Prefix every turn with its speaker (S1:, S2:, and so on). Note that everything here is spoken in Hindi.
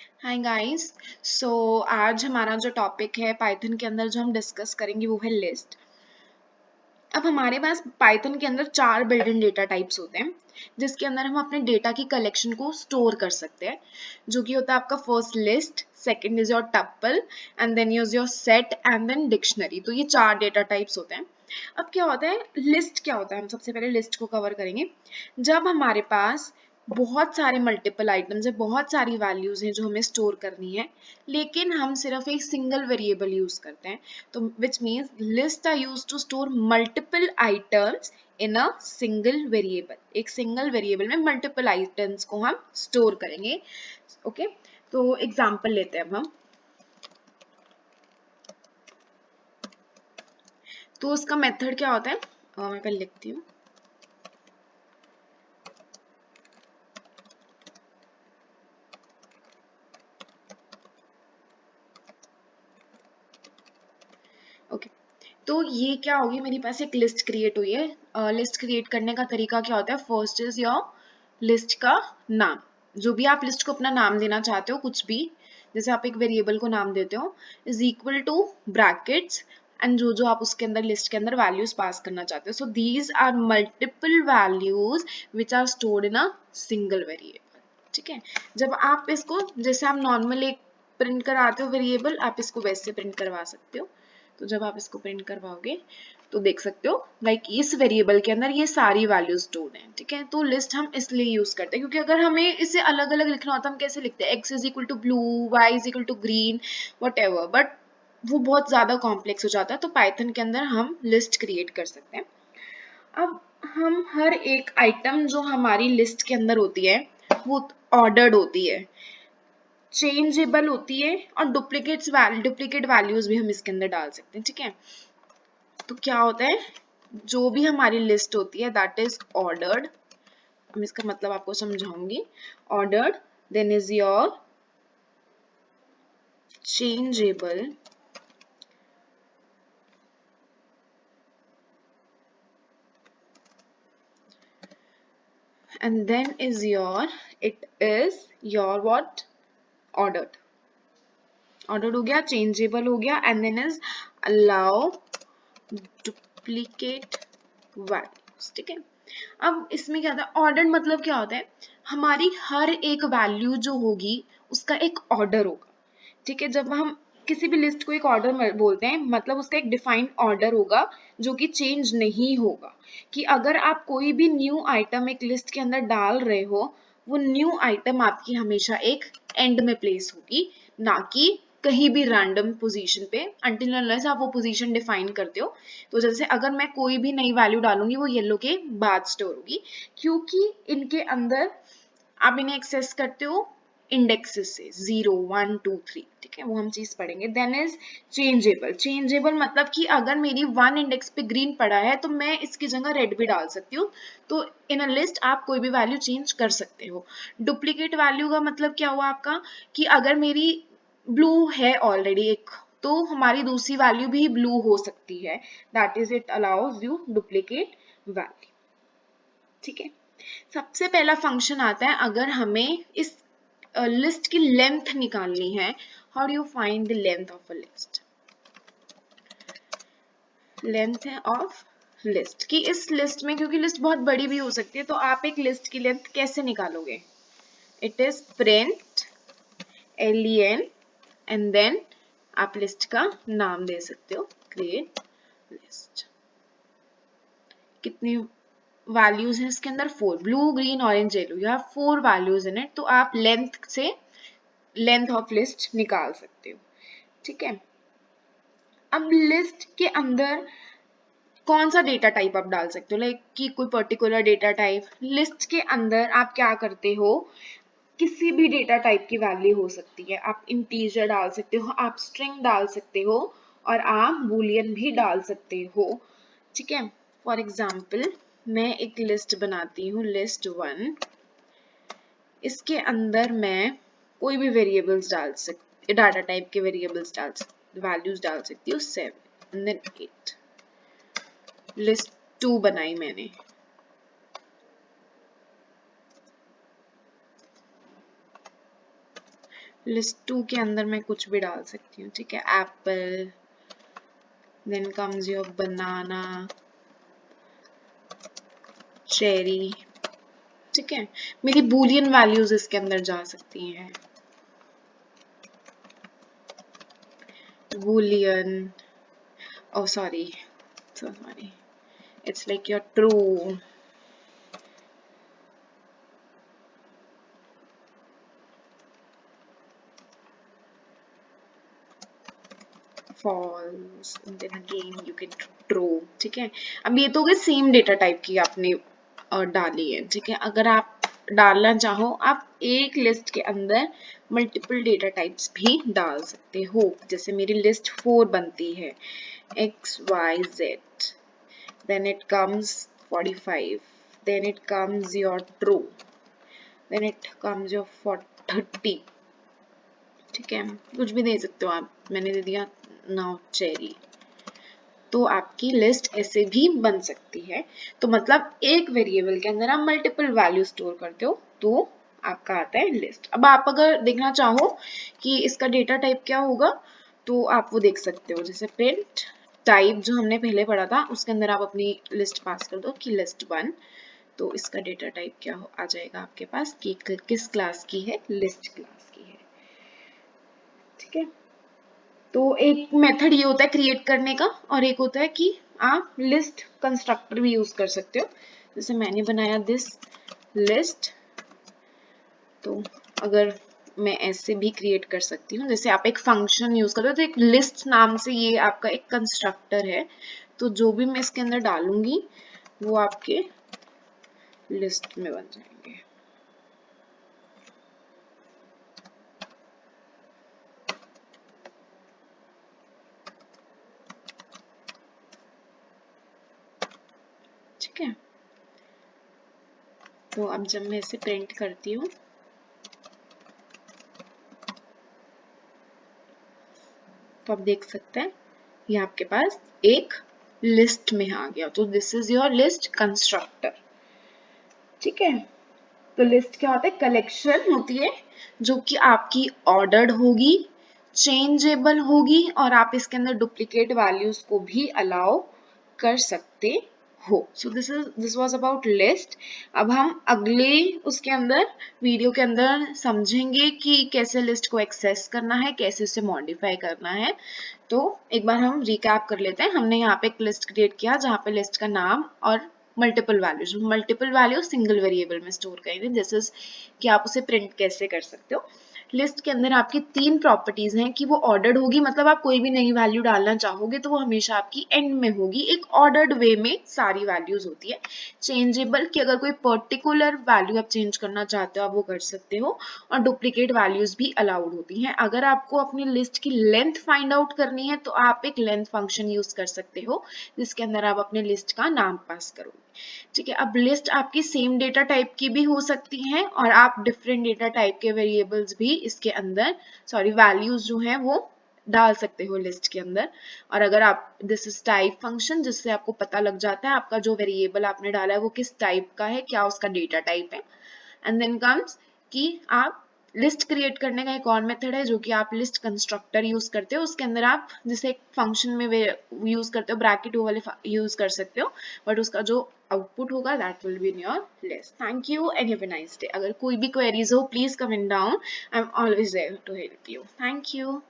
S1: Hi guys. सो आज हमारा जो टॉपिक है पाइथन के अंदर जो हम डिस्कस करेंगे वो है लिस्ट। अब हमारे पास पाइथन के अंदर 4 बिल्ट इन डेटा टाइप्स होते हैं जिसके अंदर हम अपने डेटा की कलेक्शन को स्टोर कर सकते हैं, जो कि होता है आपका first list, second is your tuple and then use your set and then dictionary. तो ये 4 डेटा टाइप्स होते हैं। अब क्या होता है लिस्ट, क्या होता है हम सबसे पहले लिस्ट को कवर करेंगे। जब हमारे पास बहुत सारे मल्टीपल आइटम्स है, बहुत सारी वैल्यूज हैं जो हमें स्टोर करनी है, लेकिन हम सिर्फ एक सिंगल वेरिएबल यूज करते हैं, तो which means list are use to store multiple items in a single variable. एक सिंगल वेरिएबल में मल्टीपल आइटम्स को हम स्टोर करेंगे। ओके, तो एग्जांपल लेते हैं अब हम। तो उसका मेथड क्या होता है, मैं पहले लिखती हूँ। ओके, तो ये क्या होगी, मेरे पास एक लिस्ट क्रिएट हुई है। लिस्ट क्रिएट करने का तरीका क्या होता है, फर्स्ट इज योर लिस्ट का नाम। जो भी आप लिस्ट को अपना नाम देना चाहते हो, कुछ भी, जैसे आप एक वेरिएबल को नाम देते हो, is equal to brackets and जो जो आप उसके अंदर लिस्ट के अंदर वैल्यूज पास करना चाहते हो। So these are multiple values which are stored in a single variable. ठीक है, जब आप इसको, जैसे आप नॉर्मल एक प्रिंट कराते हो वेरिएबल, आप इसको वैसे प्रिंट करवा सकते हो। तो जब आप इसको प्रिंट करवाओगे तो देख सकते हो लाइक इस वेरिएबल के अंदर ये सारी वैल्यूज स्टोर्ड हैं। ठीक है, तो लिस्ट हम इसलिए यूज करते हैं क्योंकि अगर हमें इसे अलग अलग लिखना होता है, हम कैसे लिखते हैं, X is equal to blue, Y is equal to green, whatever, but वो बहुत ज्यादा कॉम्प्लेक्स हो जाता है। तो पाइथन के अंदर हम लिस्ट क्रिएट कर सकते हैं। अब हम हर एक आइटम जो हमारी लिस्ट के अंदर होती है वो ऑर्डर्ड होती है, चेंजेबल होती है, और डुप्लीकेट वैल्यूज भी हम इसके अंदर डाल सकते हैं। ठीक है, तो क्या होता है, जो भी हमारी लिस्ट होती है दैट इज ऑर्डर्ड। मैं इसका मतलब आपको समझाऊंगी। Ordered, then is your changeable, and then is your, it is your what, ordered. Ordered हो गया, चेंजेबल हो गया, and then is allow duplicate values. ठीक है, अब इसमें क्या होता है, ऑर्डर मतलब क्या होता है, हमारी हर एक वैल्यू जो होगी उसका एक ऑर्डर होगा। ठीक है, जब हम किसी भी लिस्ट को एक ऑर्डर बोलते हैं, मतलब उसका एक डिफाइंड ऑर्डर होगा जो कि चेंज नहीं होगा। कि अगर आप कोई भी न्यू आइटम एक लिस्ट के अंदर डाल रहे हो, वो न्यू आइटम आपकी हमेशा एक एंड में प्लेस होगी, ना कि कहीं भी रैंडम पोजीशन पे, अंटिल अनलेस आप वो पोजीशन डिफाइन करते हो। तो जैसे अगर मैं कोई भी नई वैल्यू डालूंगी वो येलो के बाद स्टोर होगी, क्योंकि इनके अंदर आप इन्हें एक्सेस करते हो इंडेक्सेस से, 0 1 2 3। ठीक है, वो हम चीज पढ़ेंगे। Then is changeable. चेंजेबल मतलब कि अगर मेरी 1 इंडेक्स पे ग्रीन पड़ा है तो मैं इसकी जगह रेड भी डाल सकती हूँ। तो इन अ लिस्ट आप कोई भी वैल्यू चेंज कर सकते हो। डुप्लीकेट वैल्यू का मतलब क्या हुआ आपका, कि अगर मेरी ब्लू है ऑलरेडी एक, तो हमारी दूसरी वैल्यू भी ब्लू हो सकती है, that is it allows you duplicate value. ठीक है, सबसे पहला फंक्शन आता है अगर हमें इस लिस्ट की लेंथ निकालनी है। How do you find the length of a list? Length है ऑफ लिस्ट, कि इस लिस्ट में, क्योंकि लिस्ट बहुत बड़ी भी हो सकती है, तो आप एक लिस्ट की लेंथ कैसे निकालोगे? It is print len and then आप लिस्ट का नाम दे सकते हो, क्रिएट लिस्ट। कितनी वैल्यूज हैं इसके अंदर? 4, blue green orange yellow, you have 4 values in it. तो आप लेंथ से लेंथ ऑफ लिस्ट निकाल सकते हो। ठीक है, अब लिस्ट के अंदर कौन सा डेटा टाइप आप डाल सकते हो, लाइक कि कोई पर्टिकुलर डेटा टाइप। लिस्ट के अंदर आप क्या करते हो, किसी भी डेटा टाइप की वैल्यू हो सकती है। आप इंटीजर डाल सकते हो, आप स्ट्रिंग डाल सकते हो, और आप बूलियन भी डाल सकते हो। ठीक है, फॉर एग्जाम्पल मैं एक लिस्ट बनाती हूँ, लिस्ट 1। इसके अंदर मैं कोई भी वेरिएबल्स डाल सकती, डाटा टाइप के वेरिएबल्स डाल सकती, वैल्यूज डाल सकती हूँ, 7 एंड देन 8। लिस्ट 2 बनाई मैंने। लिस्ट 2 के अंदर मैं कुछ भी डाल सकती हूँ, ठीक है, apple, then comes your banana, cherry, ठीक है। मेरी बूलियन वैल्यूज इसके अंदर जा सकती हैं, boolean, oh sorry, so sorry, it's like your true, false, and then again you get true, ठीक है। अब ये तो हो गए सेम डेटा टाइप की आपने डाली है, ठीक है। अगर आप डालना चाहो आप एक लिस्ट के अंदर मल्टीपल डेटा टाइप्स भी डाल सकते हो। जैसे मेरी लिस्ट 4 बनती है, x y z, then it comes 45, then it comes your true, then it comes your 30, ठीक है, कुछ भी दे सकते हो आप, मैंने दे दिया नाउ चेरी। तो आपकी लिस्ट ऐसे भी बन सकती है। तो मतलब एक वेरिएबल के अंदर आप मल्टीपल वैल्यू स्टोर करते हो तो आपका आता है लिस्ट। अब आप अगर देखना चाहो कि इसका डेटा टाइप क्या होगा तो आप वो देख सकते हो, जैसे प्रिंट टाइप जो हमने पहले पढ़ा था उसके अंदर आप अपनी लिस्ट पास कर दो कि लिस्ट 1, तो इसका डेटा टाइप क्या आ जाएगा आपके पास कि किस क्लास की है, लिस्ट क्लास की है, ठीक है। तो एक मेथड ये होता है क्रिएट करने का और एक होता है कि आप लिस्ट कंस्ट्रक्टर भी यूज कर सकते हो। जैसे मैंने बनाया दिस लिस्ट, तो अगर मैं ऐसे भी क्रिएट कर सकती हूँ, जैसे आप एक फंक्शन यूज करो तो एक लिस्ट नाम से ये आपका एक कंस्ट्रक्टर है, तो जो भी मैं इसके अंदर डालूंगी वो आपके लिस्ट में बन जाएंगे। ठीक है, तो अब जब मैं इसे प्रिंट करती हूँ तो आप देख सकते हैं ये आपके पास एक लिस्ट में आ गया, तो this is your list constructor, ठीक है। तो लिस्ट क्या होता है, कलेक्शन होती है जो कि आपकी ऑर्डर्ड होगी, चेंजेबल होगी और आप इसके अंदर डुप्लीकेट वैल्यूज को भी अलाउ कर सकते हो। So this was about list. अब हम अगले उसके अंदर वीडियो के अंदर समझेंगे कि कैसे लिस्ट को एक्सेस करना है, कैसे उसे मॉडिफाई करना है। तो एक बार हम रिकैप कर लेते हैं। हमने यहाँ पे एक लिस्ट क्रिएट किया जहाँ पे लिस्ट का नाम और मल्टीपल वैल्यू सिंगल वेरिएबल में स्टोर करेंगे। दिस इज कि आप उसे प्रिंट कैसे कर सकते हो। लिस्ट के अंदर आपकी 3 प्रॉपर्टीज हैं कि वो ऑर्डर्ड होगी, मतलब आप कोई भी नई वैल्यू डालना चाहोगे तो वो हमेशा आपकी एंड में होगी, एक ऑर्डर्ड वे में सारी वैल्यूज होती है। चेंजेबल कि अगर कोई पर्टिकुलर वैल्यू आप चेंज करना चाहते हो आप वो कर सकते हो, और डुप्लीकेट वैल्यूज भी अलाउड होती हैं। अगर आपको अपनी लिस्ट की लेंथ फाइंड आउट करनी है तो आप एक लेंथ फंक्शन यूज कर सकते हो जिसके अंदर आप अपने लिस्ट का नाम पास करोगे, ठीक है। अब लिस्ट आपकी सेम डेटा टाइप की भी हो सकती है और आप डिफरेंट डेटा टाइप के वेरिएबल्स भी इसके अंदर वैल्यूज जो है वो डाल सकते हो लिस्ट के अंदर। और अगर आप दिस इज टाइप फंक्शन, जिससे आपको पता लग जाता है आपका जो वेरिएबल आपने डाला है वो किस टाइप का है, क्या उसका डेटा टाइप है। एंड देन कम्स कि आप लिस्ट क्रिएट करने का एक और मेथड है जो कि आप लिस्ट कंस्ट्रक्टर यूज करते हो, उसके अंदर आप जैसे एक फंक्शन में यूज करते हो ब्रैकेट वाले यूज कर सकते हो, बट उसका जो आउटपुट होगा that will be in your list. Thank you and have a nice day. अगर कोई भी क्वेरीज हो please comment down, I am always there to help you. Thank you.